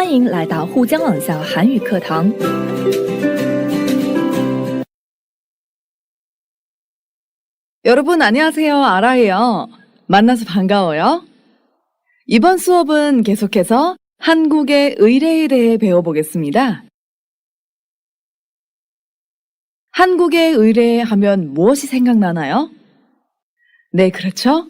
欢迎来到沪江朗校韩语课堂。 여러분 안녕하세요. 아라예요. 만나서 반가워요. 이번 수업은 계속해서 한국의 의례에 대해 배워보겠습니다. 한국의 의례 하면 무엇이 생각나나요? 네, 그렇죠.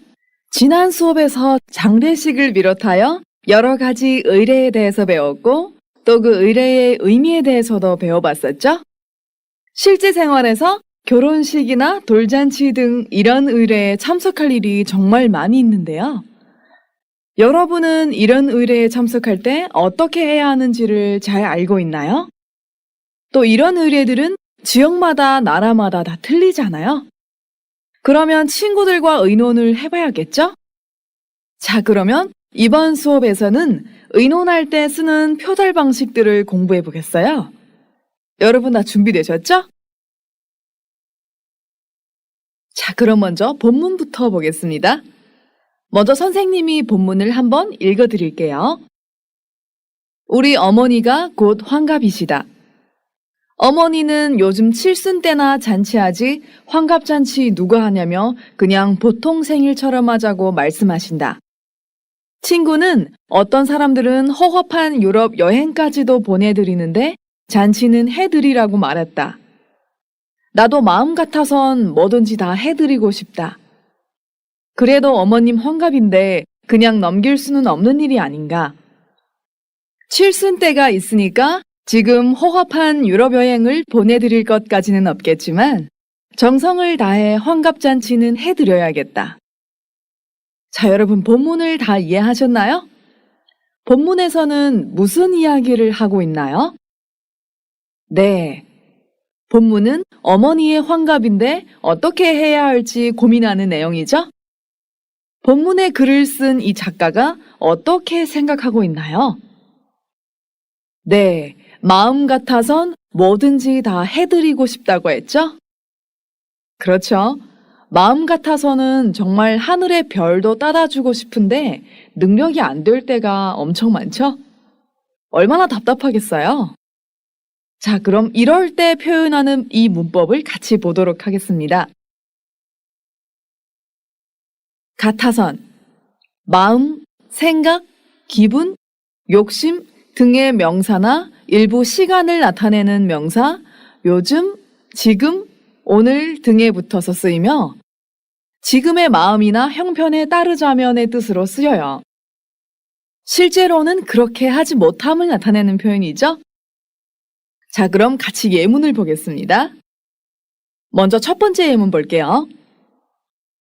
지난 수업에서 장례식을 비롯하여 여러 가지 의례에 대해서 배웠고 또 그 의례의 의미에 대해서도 배워봤었죠. 실제 생활에서 결혼식이나 돌잔치 등 이런 의례에 참석할 일이 정말 많이 있는데요. 여러분은 이런 의례에 참석할 때 어떻게 해야 하는지를 잘 알고 있나요? 또 이런 의례들은 지역마다 나라마다 다 틀리잖아요. 그러면 친구들과 의논을 해봐야겠죠? 자, 그러면 이번 수업에서는 의논할 때 쓰는 표달 방식들을 공부해 보겠어요. 여러분 다 준비되셨죠? 자, 그럼 먼저 본문부터 보겠습니다. 먼저 선생님이 본문을 한번 읽어드릴게요. 우리 어머니가 곧 환갑이시다. 어머니는 요즘 칠순 때나 잔치하지 환갑잔치 누가 하냐며 그냥 보통 생일처럼 하자고 말씀하신다. 친구는 어떤 사람들은 허허판 유럽 여행까지도 보내드리는데 잔치는 해드리라고 말했다. 나도 마음 같아선 뭐든지 다 해드리고 싶다. 그래도 어머님 환갑인데 그냥 넘길 수는 없는 일이 아닌가. 칠순 때가 있으니까 지금 허허판 유럽 여행을 보내드릴 것까지는 없겠지만 정성을 다해 환갑잔치는 해드려야겠다. 자, 여러분 본문을 다 이해하셨나요? 본문에서는 무슨 이야기를 하고 있나요? 네. 본문은 어머니의 환갑인데 어떻게 해야 할지 고민하는 내용이죠? 본문에 글을 쓴 이 작가가 어떻게 생각하고 있나요? 네, 마음 같아선 뭐든지 다 해드리고 싶다고 했죠? 그렇죠. 마음 같아서는 정말 하늘의 별도 따다주고 싶은데 능력이 안 될 때가 엄청 많죠? 얼마나 답답하겠어요? 자, 그럼 이럴 때 표현하는 이 문법을 같이 보도록 하겠습니다. 같아선, 마음, 생각, 기분, 욕심 등의 명사나 일부 시간을 나타내는 명사, 요즘, 지금, 오늘 등에 붙어서 쓰이며 지금의 마음이나 형편에 따르자면의 뜻으로 쓰여요. 실제로는 그렇게 하지 못함을 나타내는 표현이죠. 자, 그럼 같이 예문을 보겠습니다. 먼저 첫 번째 예문 볼게요.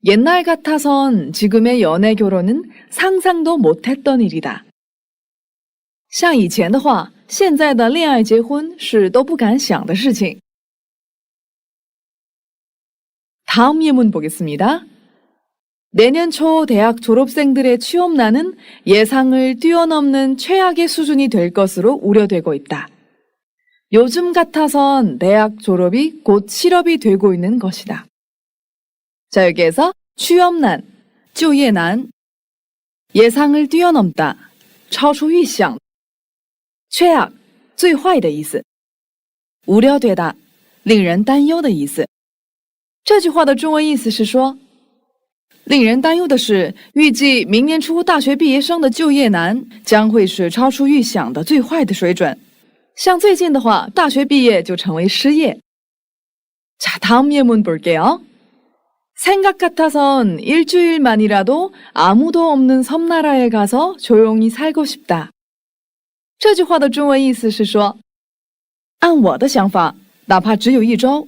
옛날 같아선 지금의 연애 결혼은 상상도 못했던 일이다. 像以前的话，现在的恋爱结婚是都不敢想的事情。 다음 예문 보겠습니다. 내년 초 대학 졸업생들의 취업난은 예상을 뛰어넘는 최악의 수준이 될 것으로 우려되고 있다. 요즘 같아선 대학 졸업이 곧 실업이 되고 있는 것이다. 자, 여기에서 취업난, 就业难, 예상을 뛰어넘다, 超出预想, 최악, 最坏的意思, 우려되다, 令人担忧的意思。这句话的中文意思是说，令人担忧的是，预计明年初大学毕业生的就业难将会是超出预想的最坏的水准。像最近的话，大学毕业就成为失业。 자, 다음 예문 볼게요. 생각 같아선 일주일만이라도 아무도 없는 섬나라에 가서 조용히 살고 싶다. 这句话的中文意思是说，按我的想法，哪怕只有一周，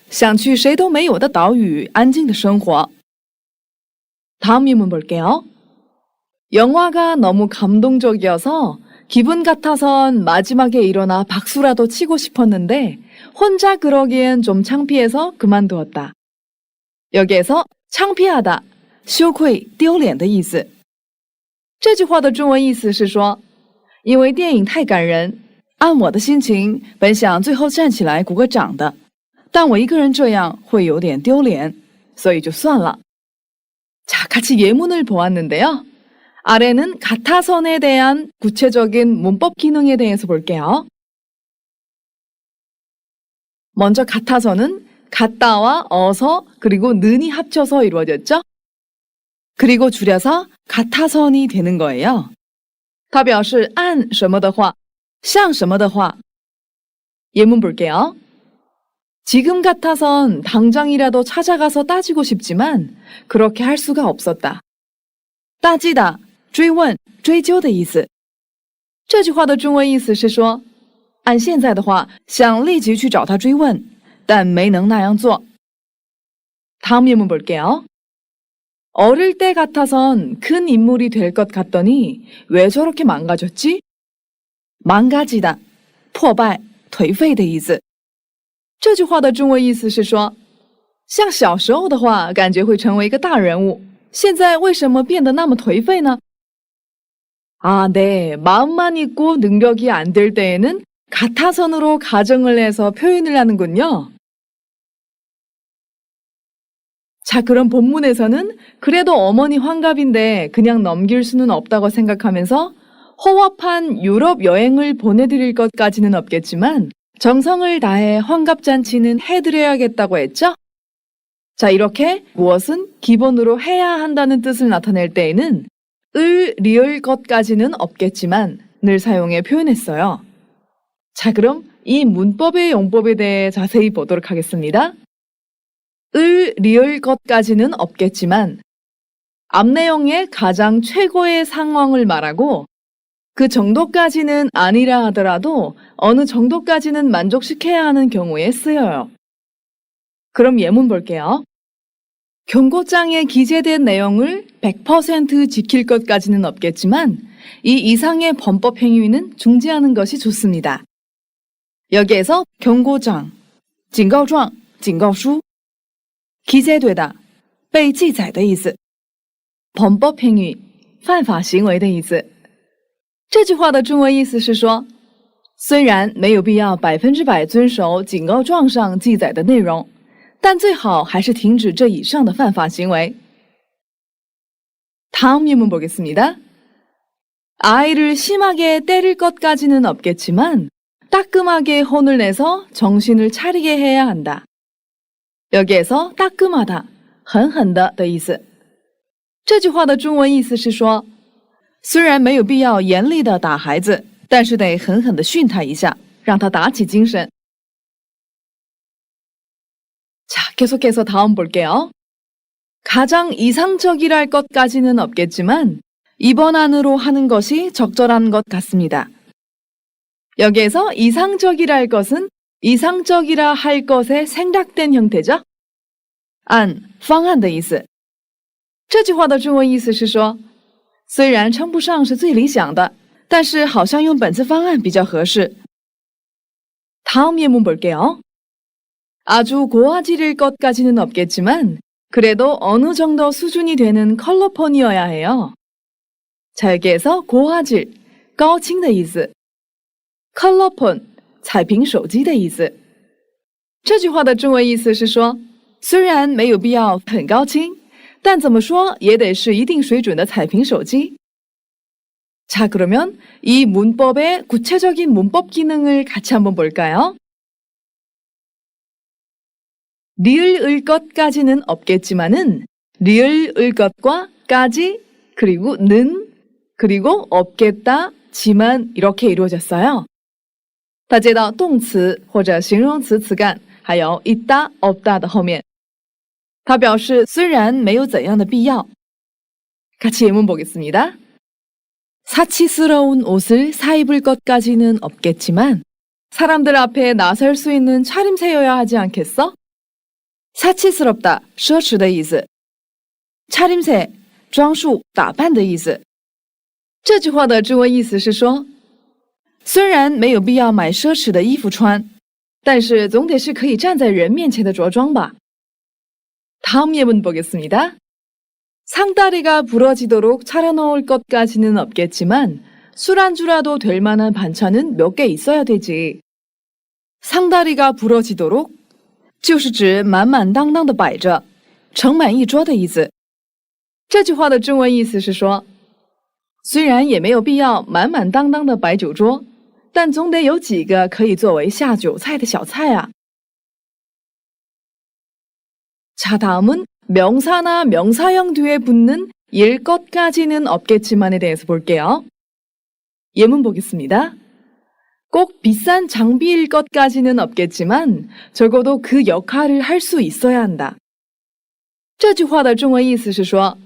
想去谁都没有的岛屿安静的生活。 다음 예문 볼게요. 영화가 너무 감동적이어서 기분 같아선 마지막에 일어나 박수라도 치고 싶었는데 혼자 그러기엔 좀 창피해서 그만두었다. 여기에서 창피하다, 羞愧丢脸的意思。这句话的中文意思是说，因为电影太感人，按我的心情，本想最后站起来鼓个掌的，但我一个人这样会有点丢脸，所以就算了。 자, 같이 예문을 보았는데요. 아래는 같아선에 대한 구체적인 문법 기능에 대해서 볼게요. 먼저 같아서는 같다와 어서 그리고 는이 합쳐서 이루어졌죠? 그리고 줄여서 같아선이 되는 거예요. 它表示按什么的话,像什么的话. 예문 볼게요. 지금 같아선 당장이라도 찾아가서 따지고 싶지만 그렇게 할 수가 없었다. 따지다, 追问,追究的意思。这句话的中文意思是说，按现在的话，想立即去找他追问，但没能那样做。 다음 예문 볼게요. 어릴 때 같아선 큰 인물이 될 것 같더니 왜 저렇게 망가졌지? 망가지다, 破败,颓废的意思。这句话的中文意思是说，像小时候的话，感觉会成为一个大人物，现在为什么变得那么颓废呢？ 아, 네. 마음만 있고 능력이 안 될 때에는 같아선으로 가정을 해서 표현을 하는군요. 자, 그럼 본문에서는 그래도 어머니 환갑인데 그냥 넘길 수는 없다고 생각하면서 허업한 유럽 여행을 보내드릴 것까지는 없겠지만 정성을 다해 환갑잔치는 해드려야겠다고 했죠? 자, 이렇게 무엇은 기본으로 해야 한다는 뜻을 나타낼 때에는 을 리을 것까지는 없겠지만 늘 사용해 표현했어요. 자, 그럼 이 문법의 용법에 대해 자세히 보도록 하겠습니다. 을 리을 것까지는 없겠지만 앞 내용의 가장 최고의 상황을 말하고 그 정도까지는 아니라 하더라도 어느 정도까지는 만족시켜야 하는 경우에 쓰여요. 그럼 예문 볼게요. 경고장에 기재된 내용을 100% 지킬 것까지는 없겠지만 이 이상의 범법 행위는 중지하는 것이 좋습니다. 여기에서 경고장, 警告状,警告书, 기재되다, 被记载的意思, 범법 행위, 犯法行为的意思。这句话的中文意思是说，虽然没有必要100%遵守警告状上记载的内容，但最好还是停止这以上的犯法行为。 다음 예문 보겠습니다. 아이를 심하게 때릴 것까지는 없겠지만 따끔하게 혼을 내서 정신을 차리게 해야 한다. 여기에서 따끔하다, 狠狠的的意思。这句话的中文意思是说，虽然没有必要严厉的打孩子，但是得狠狠的训他一下，让他打起精神。 자, 계속해서 다음 볼게요. 가장 이상적이랄 것까지는 없겠지만 이번 안으로 하는 것이 적절한 것 같습니다. 여기에서 이상적이랄 것은 이상적이라 할 것의 생략된 형태죠. 按方案的意思。这句话的中文意思是说，虽然称不上是最理想的，但是好像用本次方案比较合适。 다음 예문 볼게요. 아주 고화질일 것까지는 없겠지만 그래도 어느 정도 수준이 되는 컬러폰이어야 해요. 자, 여기에서 고화질, 高清的意思。 컬러폰, 彩屏手机的意思。这句话的中文意思是说，虽然没有必要很高清，但怎么说也得是一定水准的彩屏手机。 자, 그러면 이 문법의 구체적인 문법 기능을 같이 한번 볼까요? 리을 을 것까지는 없겠지만은 리을 을 것과 까지 그리고 는 그리고 없겠다, 지만 이렇게 이루어졌어요. 它接到动词或者形容词词干还有 있다, 없다 的后面。它表示虽然没有怎样的必要。 같이 예문 보겠습니다. 사치스러운 옷을 사입을 것까지는 없겠지만 사람들 앞에 나설 수 있는 차림새여야 하지 않겠어? 사치스럽다, 奢侈的意思。차림새, 装束、打扮的意思。这句话的中文意思是说，虽然没有必要买奢侈的衣服穿，但是总得是可以站在人面前的着装吧。 다음 예문 보겠습니다. 상다리가 부러지도록 차려놓을 것까지는 없겠지만 술안주라도 될 만한 반찬은 몇 개 있어야 되지. 상다리가 부러지도록 就是指满满当当的摆着，盛满一桌的意思。这句话的中文意思是说，虽然也没有必要满满当当的摆酒桌，但总得有几个可以作为下酒菜的小菜啊。 자, 다음은 명사나 명사형 뒤에 붙는 일 것까지는 없겠지만에 대해서 볼게요. 예문 보겠습니다. 꼭 비싼 장비일 것까지는 없겠지만 적어도 그 역할을 할 수 있어야 한다. 这句话的中文意思是说，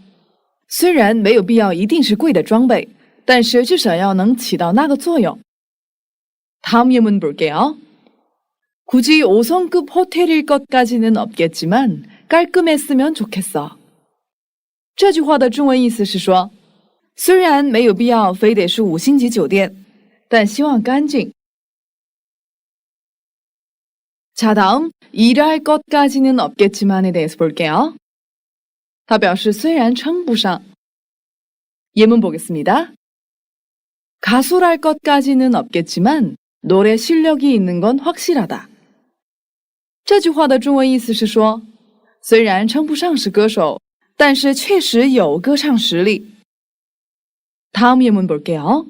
虽然没有必要一定是贵的装备，但是至少要能起到那个作用。 다음 예문 볼게요. 굳이 5성급 호텔일 것까지는 없겠지만 깔끔했으면 좋겠어. 这句话的中文意思是说，虽然没有必要非得是5星级酒店，但希望干净。 자, 다음 일할 것까지는 없겠지만에 대해서 볼게요. 他表示虽然称不上。 예문 보겠습니다. 가수랄 것까지는 없겠지만 노래 실력이 있는 건 확실하다. 这句话的中文意思是说，虽然称不上是歌手，但是确实有歌唱实力。 다음 예문 볼게요.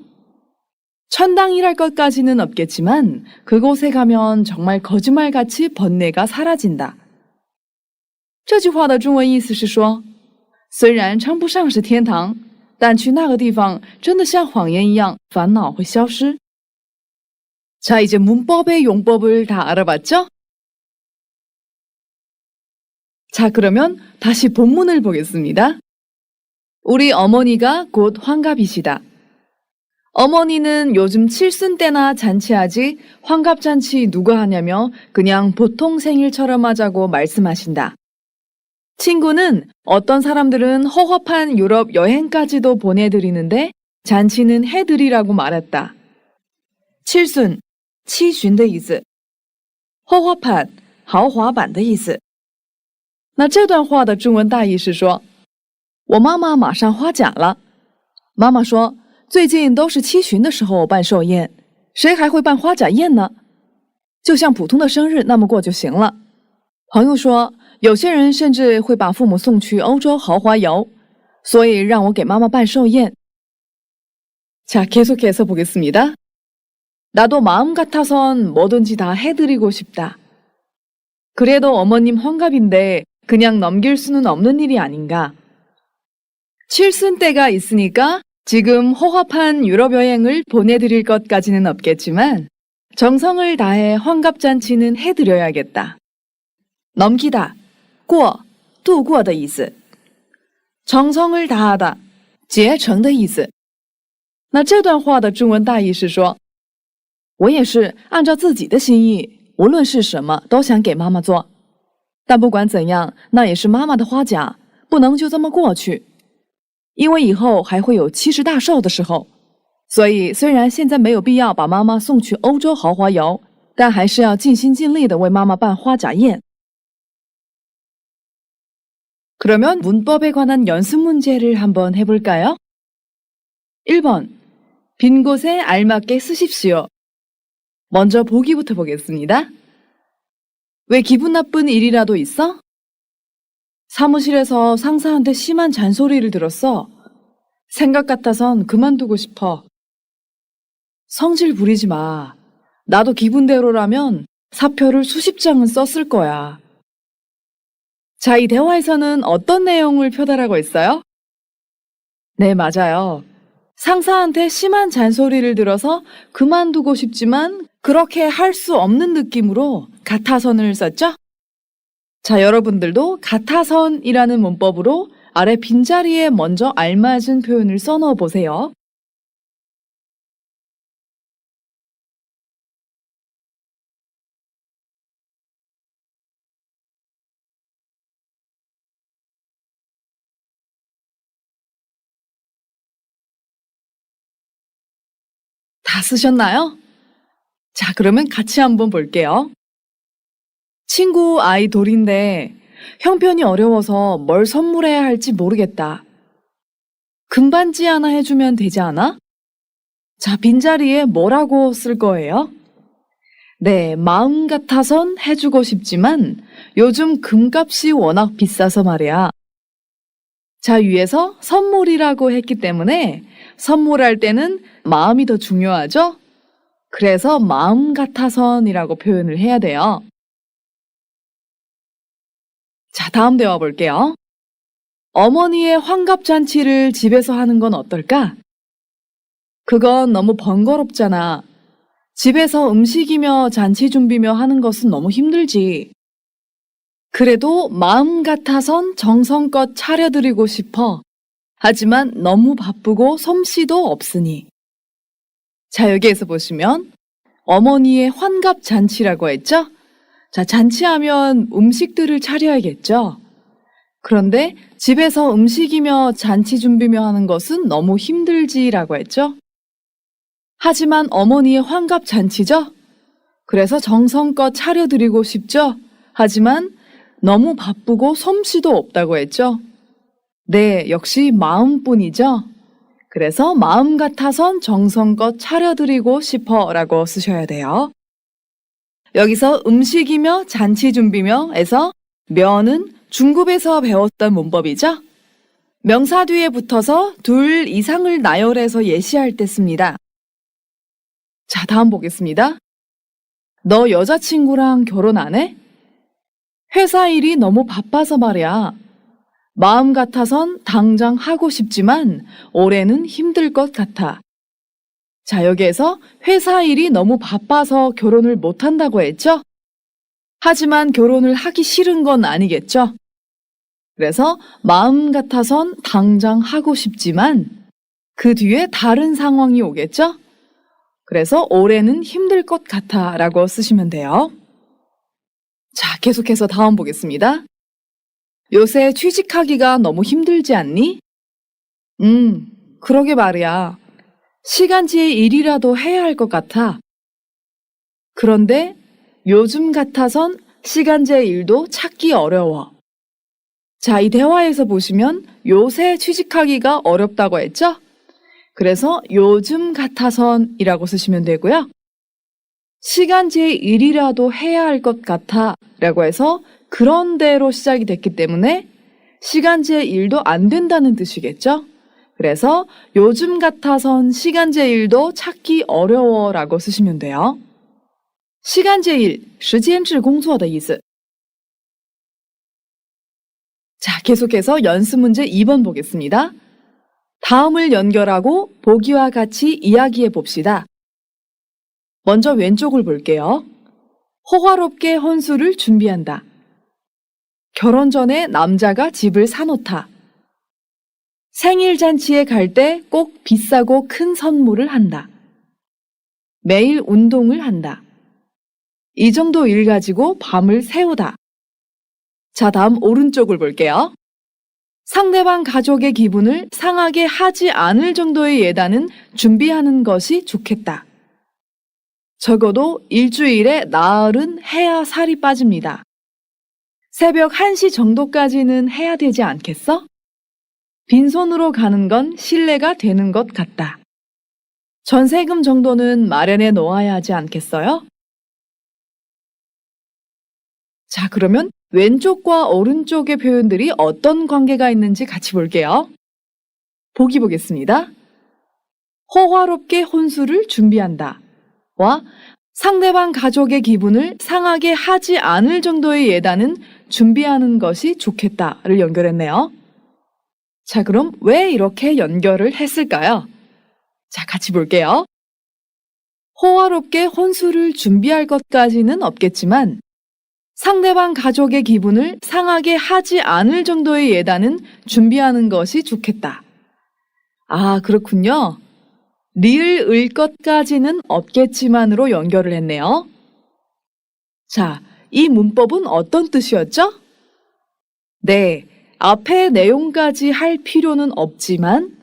천당이랄 것까지는 없겠지만 그곳에 가면 정말 거짓말같이 번뇌가 사라진다. 这句话的中文意思是说，虽然称不上是天堂，但去那个地方真的像谎言一样，烦恼会消失。 자, 이제 문법의 용법을 다 알아봤죠? 자, 그러면 다시 본문을 보겠습니다. 우리 어머니가 곧 환갑이시다. 어머니는 요즘 칠순 때나 잔치하지 환갑잔치 누가 하냐며 그냥 보통 생일처럼 하자고 말씀하신다. 친구는 어떤 사람들은 허허판 유럽 여행까지도 보내드리는데 잔치는 해드리라고 말했다. 칠순, 七旬的意思，豪华版，豪华版的意思。那这段话的中文大意是说，我妈妈马上花甲了。妈妈说，最近都是七旬的时候办寿宴，谁还会办花甲宴呢？就像普通的生日那么过就行了。朋友说，有些人甚至会把父母送去欧洲豪华游，所以让我给妈妈办寿宴。자, 계속해서 보겠습니다. 나도 마음 같아선 뭐든지 다 해드리고 싶다. 그래도 어머님 환갑인데 그냥 넘길 수는 없는 일이 아닌가. 칠순 때가 있으니까 지금 허합한 유럽 여행을 보내드릴 것까지는 없겠지만 정성을 다해 환갑잔치는 해드려야겠다. 넘기다, 过,度过的意思。정성을 다하다, 竭诚的意思。那这段话的中文大意是说，我也是按照自己的心意，无论是什么都想给妈妈做，但不管怎样，那也是妈妈的花甲，不能就这么过去，因为以后还会有70大寿的时候，所以虽然现在没有必要把妈妈送去欧洲豪华游，但还是要尽心尽力的为妈妈办花甲宴。 그러면 문법에 관한 연습 문제를 한번 해볼까요? 1번, 빈 곳에 알맞게 쓰십시오. 먼저 보기부터 보겠습니다. 왜 기분 나쁜 일이라도 있어? 사무실에서 상사한테 심한 잔소리를 들었어. 생각 같아선 그만두고 싶어. 성질 부리지 마. 나도 기분대로라면 사표를 수십 장은 썼을 거야. 자, 이 대화에서는 어떤 내용을 표달하고 있어요? 네, 맞아요. 상사한테 심한 잔소리를 들어서 그만두고 싶지만 그렇게 할 수 없는 느낌으로 같아선을 썼죠? 자, 여러분들도 같아선이라는 문법으로 아래 빈자리에 먼저 알맞은 표현을 써넣어 보세요. 다 쓰셨나요? 자, 그러면 같이 한번 볼게요. 친구 아이 돌인데 형편이 어려워서 뭘 선물해야 할지 모르겠다. 금반지 하나 해주면 되지 않아? 자, 빈자리에 뭐라고 쓸 거예요? 네, 마음 같아선 해주고 싶지만 요즘 금값이 워낙 비싸서 말이야. 자, 위에서 선물이라고 했기 때문에 선물할 때는 마음이 더 중요하죠? 그래서 마음 같아선이라고 표현을 해야 돼요. 자, 다음 대화 볼게요. 어머니의 환갑잔치를 집에서 하는 건 어떨까? 그건 너무 번거롭잖아. 집에서 음식이며 잔치 준비며 하는 것은 너무 힘들지. 그래도 마음 같아선 정성껏 차려드리고 싶어. 하지만 너무 바쁘고 솜씨도 없으니. 자, 여기에서 보시면 어머니의 환갑 잔치라고 했죠? 자, 잔치하면 음식들을 차려야겠죠? 그런데 집에서 음식이며 잔치 준비며 하는 것은 너무 힘들지라고 했죠? 하지만 어머니의 환갑 잔치죠? 그래서 정성껏 차려드리고 싶죠? 하지만 너무 바쁘고 솜씨도 없다고 했죠? 네, 역시 마음뿐이죠? 그래서 마음 같아선 정성껏 차려드리고 싶어 라고 쓰셔야 돼요. 여기서 음식이며 잔치 준비며에서 면은 중급에서 배웠던 문법이죠? 명사 뒤에 붙어서 둘 이상을 나열해서 예시할 때 씁니다. 자, 다음 보겠습니다. 너 여자친구랑 결혼 안 해? 회사 일이 너무 바빠서 말이야. 마음 같아선 당장 하고 싶지만 올해는 힘들 것 같아. 자, 여기에서 회사 일이 너무 바빠서 결혼을 못 한다고 했죠? 하지만 결혼을 하기 싫은 건 아니겠죠? 그래서 마음 같아선 당장 하고 싶지만 그 뒤에 다른 상황이 오겠죠? 그래서 올해는 힘들 것 같아 라고 쓰시면 돼요. 자, 계속해서 다음 보겠습니다. 요새 취직하기가 너무 힘들지 않니? 그러게 말이야. 시간지의 일이라도 해야 할 것 같아. 그런데 요즘 같아선 시간제 일도 찾기 어려워. 자, 이 대화에서 보시면 요새 취직하기가 어렵다고 했죠? 그래서 요즘 같아선이라고 쓰시면 되고요. 시간제 일이라도 해야 할 것 같아 라고 해서 그런대로 시작이 됐기 때문에 시간제 일도 안 된다는 뜻이겠죠? 그래서 요즘 같아선 시간제 일도 찾기 어려워 라고 쓰시면 돼요. 시간제 일, 时间制工作的意思. 자, 계속해서 연습 문제 2번 보겠습니다. 다음을 연결하고 보기와 같이 이야기해 봅시다. 먼저 왼쪽을 볼게요. 호화롭게 혼수를 준비한다. 결혼 전에 남자가 집을 사놓다. 생일 잔치에 갈 때 꼭 비싸고 큰 선물을 한다. 매일 운동을 한다. 이 정도 일 가지고 밤을 새우다. 자, 다음 오른쪽을 볼게요. 상대방 가족의 기분을 상하게 하지 않을 정도의 예단은 준비하는 것이 좋겠다. 적어도 일주일에 나흘은 해야 살이 빠집니다. 새벽 1시 정도까지는 해야 되지 않겠어? 빈손으로 가는 건 신뢰가 되는 것 같다. 전세금 정도는 마련해 놓아야 하지 않겠어요? 자, 그러면 왼쪽과 오른쪽의 표현들이 어떤 관계가 있는지 같이 볼게요. 보기 보겠습니다. 호화롭게 혼수를 준비한다. 와 상대방 가족의 기분을 상하게 하지 않을 정도의 예단은 준비하는 것이 좋겠다를 연결했네요. 자, 그럼 왜 이렇게 연결을 했을까요? 자, 같이 볼게요. 호화롭게 혼수를 준비할 것까지는 없겠지만 상대방 가족의 기분을 상하게 하지 않을 정도의 예단은 준비하는 것이 좋겠다. 아, 그렇군요. 리을 것까지는 없겠지만으로 연결을 했네요. 자, 이 문법은 어떤 뜻이었죠? 네, 앞에 내용까지 할 필요는 없지만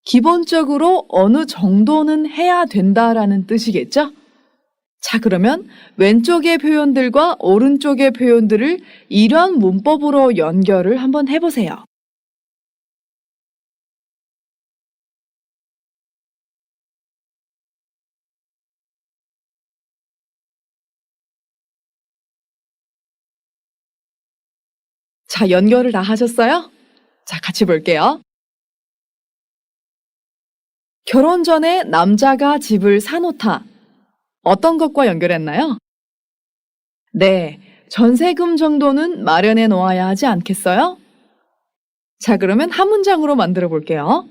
기본적으로 어느 정도는 해야 된다라는 뜻이겠죠? 자, 그러면 왼쪽의 표현들과 오른쪽의 표현들을 이런 문법으로 연결을 한번 해보세요. 자, 연결을 다 하셨어요? 자, 같이 볼게요. 결혼 전에 남자가 집을 사놓다. 어떤 것과 연결했나요? 네, 전세금 정도는 마련해 놓아야 하지 않겠어요? 자, 그러면 한 문장으로 만들어 볼게요.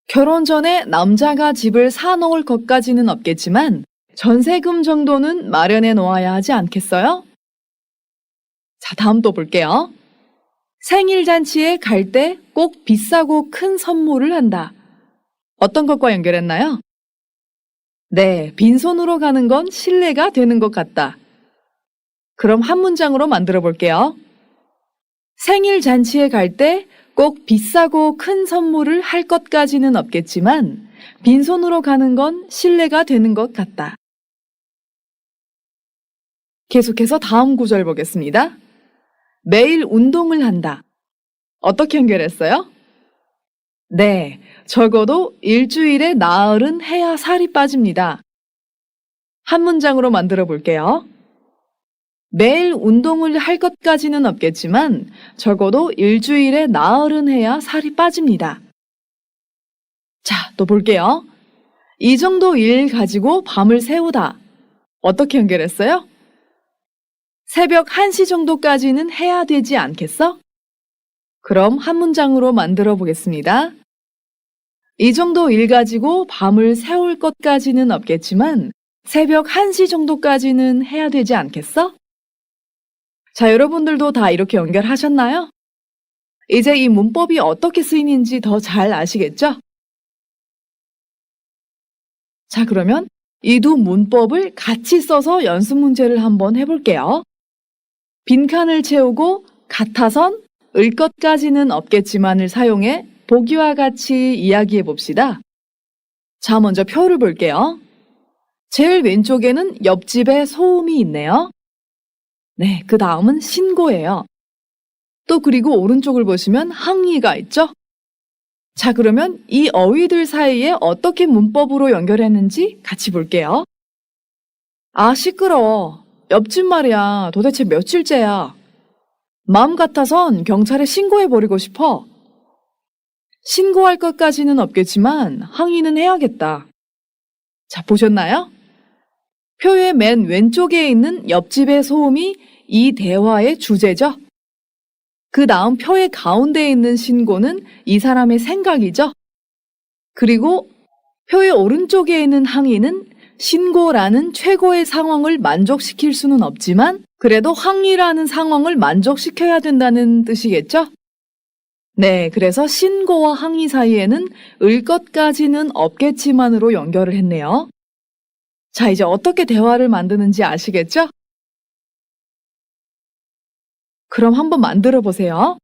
결혼 전에 남자가 집을 사놓을 것까지는 없겠지만 전세금 정도는 마련해 놓아야 하지 않겠어요? 자, 다음 또 볼게요. 생일 잔치에 갈 때 꼭 비싸고 큰 선물을 한다. 어떤 것과 연결했나요? 네, 빈손으로 가는 건 신뢰가 되는 것 같다. 그럼 한 문장으로 만들어 볼게요. 생일 잔치에 갈 때 꼭 비싸고 큰 선물을 할 것까지는 없겠지만 빈손으로 가는 건 신뢰가 되는 것 같다. 계속해서 다음 구절 보겠습니다. 매일 운동을 한다. 어떻게 연결했어요? 네, 적어도 일주일에 나흘은 해야 살이 빠집니다. 한 문장으로 만들어 볼게요. 매일 운동을 할 것까지는 없겠지만 적어도 일주일에 나흘은 해야 살이 빠집니다. 자, 또 볼게요. 이 정도 일 가지고 밤을 새우다. 어떻게 연결했어요? 새벽 1시 정도까지는 해야 되지 않겠어? 그럼 한 문장으로 만들어 보겠습니다. 이 정도 일 가지고 밤을 새울 것까지는 없겠지만 새벽 1시 정도까지는 해야 되지 않겠어? 자, 여러분들도 다 이렇게 연결하셨나요? 이제 이 문법이 어떻게 쓰이는지 더 잘 아시겠죠? 자, 그러면 이 두 문법을 같이 써서 연습 문제를 한번 해볼게요. 빈칸을 채우고 같아선 을 것까지는 없겠지만을 사용해 보기와 같이 이야기해 봅시다. 자, 먼저 표를 볼게요. 제일 왼쪽에는 옆집에 소음이 있네요. 네, 그 다음은 신고예요. 또 그리고 오른쪽을 보시면 항의가 있죠? 자, 그러면 이 어휘들 사이에 어떻게 문법으로 연결했는지 같이 볼게요. 아, 시끄러워. 옆집 말이야. 도대체 며칠째야. 마음 같아선 경찰에 신고해버리고 싶어. 신고할 것까지는 없겠지만 항의는 해야겠다. 자, 보셨나요? 표의 맨 왼쪽에 있는 옆집의 소음이 이 대화의 주제죠. 그 다음 표의 가운데에 있는 신고는 이 사람의 생각이죠. 그리고 표의 오른쪽에 있는 항의는 신고라는 최고의 상황을 만족시킬 수는 없지만 그래도 항의라는 상황을 만족시켜야 된다는 뜻이겠죠? 네, 그래서 신고와 항의 사이에는 을 것까지는 없겠지만으로 연결을 했네요. 자, 이제 어떻게 대화를 만드는지 아시겠죠? 그럼 한번 만들어 보세요.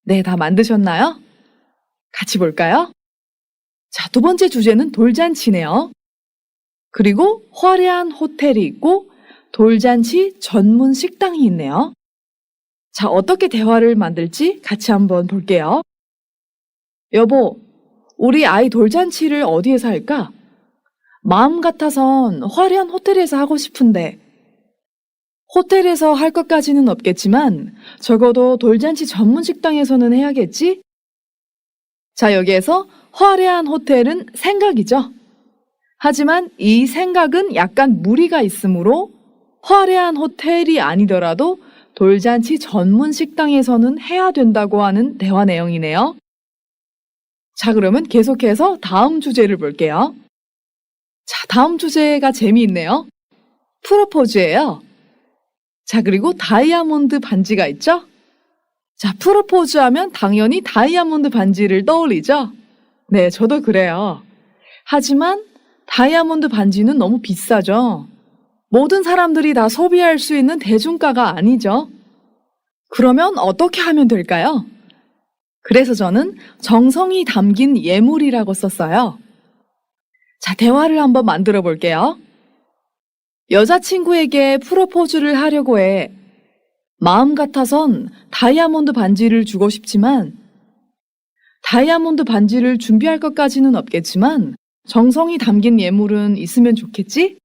네, 다 만드셨나요? 같이 볼까요? 자, 두 번째 주제는 돌잔치네요. 그리고 화려한 호텔이 있고 돌잔치 전문 식당이 있네요. 자, 어떻게 대화를 만들지 같이 한번 볼게요. 여보, 우리 아이 돌잔치를 어디에서 할까? 마음 같아선 화려한 호텔에서 하고 싶은데. 호텔에서 할 것까지는 없겠지만 적어도 돌잔치 전문 식당에서는 해야겠지? 자, 여기에서 화려한 호텔은 생각이죠. 하지만 이 생각은 약간 무리가 있으므로 화려한 호텔이 아니더라도 돌잔치 전문 식당에서는 해야 된다고 하는 대화 내용이네요. 자, 그러면 계속해서 다음 주제를 볼게요. 자, 다음 주제가 재미있네요. 프로포즈예요. 자, 그리고 다이아몬드 반지가 있죠? 자, 프로포즈 하면 당연히 다이아몬드 반지를 떠올리죠? 네, 저도 그래요. 하지만 다이아몬드 반지는 너무 비싸죠? 모든 사람들이 다 소비할 수 있는 대중가가 아니죠? 그러면 어떻게 하면 될까요? 그래서 저는 정성이 담긴 예물이라고 썼어요. 자, 대화를 한번 만들어 볼게요. 여자친구에게 프로포즈를 하려고 해. 마음 같아선 다이아몬드 반지를 주고 싶지만 다이아몬드 반지를 준비할 것까지는 없겠지만 정성이 담긴 예물은 있으면 좋겠지?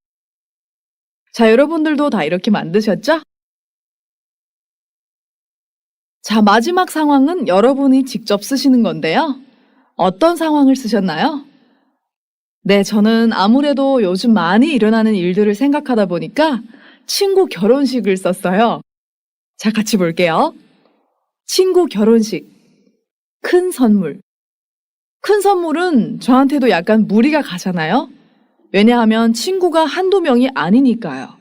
자, 여러분들도 다 이렇게 만드셨죠? 자, 마지막 상황은 여러분이 직접 쓰시는 건데요. 어떤 상황을 쓰셨나요? 네, 저는 아무래도 요즘 많이 일어나는 일들을 생각하다 보니까 친구 결혼식을 썼어요. 자, 같이 볼게요. 친구 결혼식. 큰 선물. 큰 선물은 저한테도 약간 무리가 가잖아요. 왜냐하면 친구가 한두 명이 아니니까요.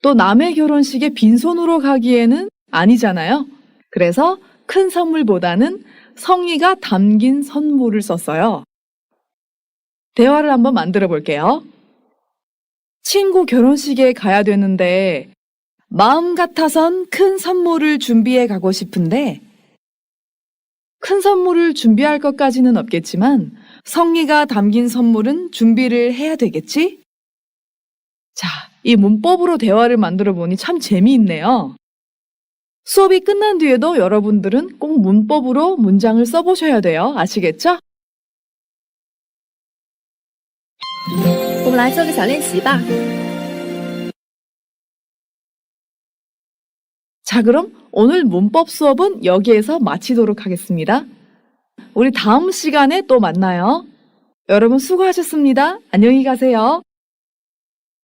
또 남의 결혼식에 빈손으로 가기에는 아니잖아요. 그래서 큰 선물보다는 성의가 담긴 선물을 썼어요. 대화를 한번 만들어 볼게요. 친구 결혼식에 가야 되는데 마음 같아선 큰 선물을 준비해 가고 싶은데 큰 선물을 준비할 것까지는 없겠지만 성의가 담긴 선물은 준비를 해야 되겠지? 자, 이 문법으로 대화를 만들어 보니 참 재미있네요. 수업이 끝난 뒤에도 여러분들은 꼭 문법으로 문장을 써보셔야 돼요. 아시겠죠? 我们来做个小练习吧。 자, 그럼 오늘 문법 수업은 여기에서 마치도록 하겠습니다. 우리 다음 시간에 또 만나요. 여러분 수고하셨습니다. 안녕히 가세요.